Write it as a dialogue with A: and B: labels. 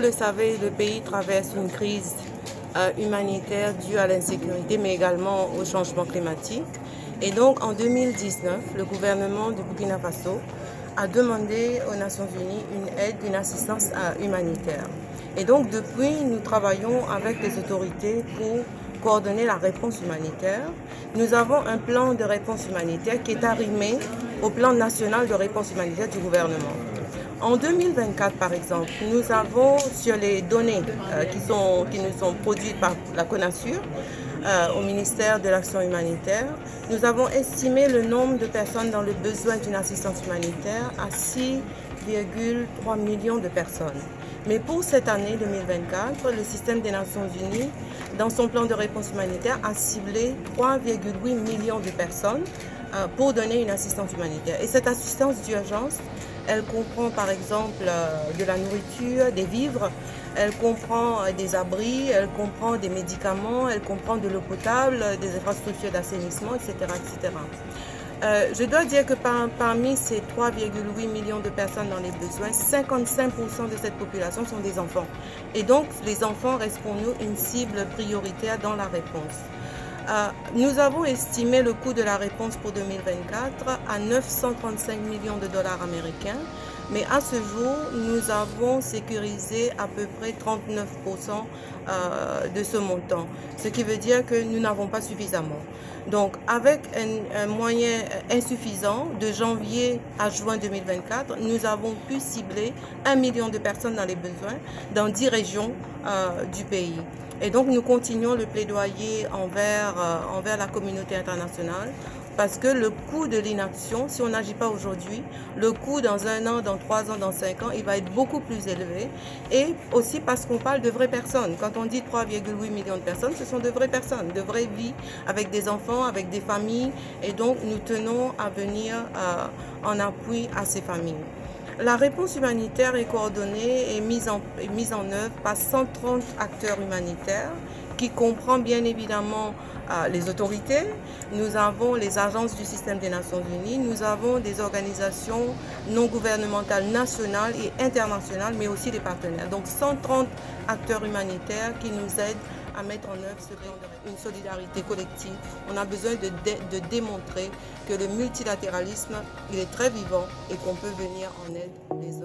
A: le savez, le pays traverse une crise humanitaire due à l'insécurité, mais également au changement climatique. Et donc, en 2019, le gouvernement de Burkina Faso a demandé aux Nations Unies une aide, une assistance humanitaire. Et donc, depuis, nous travaillons avec les autorités pour coordonner la réponse humanitaire. Nous avons un plan de réponse humanitaire qui est arrimé au plan national de réponse humanitaire du gouvernement. En 2024, par exemple, nous avons sur les données qui nous sont produites par la CONASUR, au ministère de l'Action humanitaire, nous avons estimé le nombre de personnes dans le besoin d'une assistance humanitaire à 6,3 millions de personnes. Mais pour cette année 2024, le système des Nations Unies, dans son plan de réponse humanitaire, a ciblé 3,8 millions de personnes pour donner une assistance humanitaire. Et cette assistance d'urgence, elle comprend par exemple de la nourriture, des vivres, elle comprend des abris, elle comprend des médicaments, elle comprend de l'eau potable, des infrastructures d'assainissement, etc., etc. Je dois dire que parmi ces 3,8 millions de personnes dans les besoins, 55% de cette population sont des enfants. Et donc, les enfants restent pour nous une cible prioritaire dans la réponse. Nous avons estimé le coût de la réponse pour 2024 à 935 millions de dollars américains, mais à ce jour, nous avons sécurisé à peu près 39% de ce montant, ce qui veut dire que nous n'avons pas suffisamment. Donc, avec un moyen insuffisant, de janvier à juin 2024, nous avons pu cibler 1 million de personnes dans les besoins dans 10 régions du pays. Et donc, nous continuons le plaidoyer envers la communauté internationale parce que le coût de l'inaction, si on n'agit pas aujourd'hui, le coût dans 1 an, dans 3 ans, dans 5 ans, il va être beaucoup plus élevé. Et aussi parce qu'on parle de vraies personnes. Quand on dit 3,8 millions de personnes, ce sont de vraies personnes, de vraies vies, avec des enfants, avec des familles. Et donc, nous tenons à venir en appui à ces familles. La réponse humanitaire est coordonnée et mise en œuvre par 130 acteurs humanitaires qui comprend bien évidemment les autorités, nous avons les agences du système des Nations Unies, nous avons des organisations non gouvernementales nationales et internationales, mais aussi des partenaires. Donc 130 acteurs humanitaires qui nous aident à mettre en œuvre une solidarité collective. On a besoin de démontrer que le multilatéralisme, il est très vivant et qu'on peut venir en aide des autres.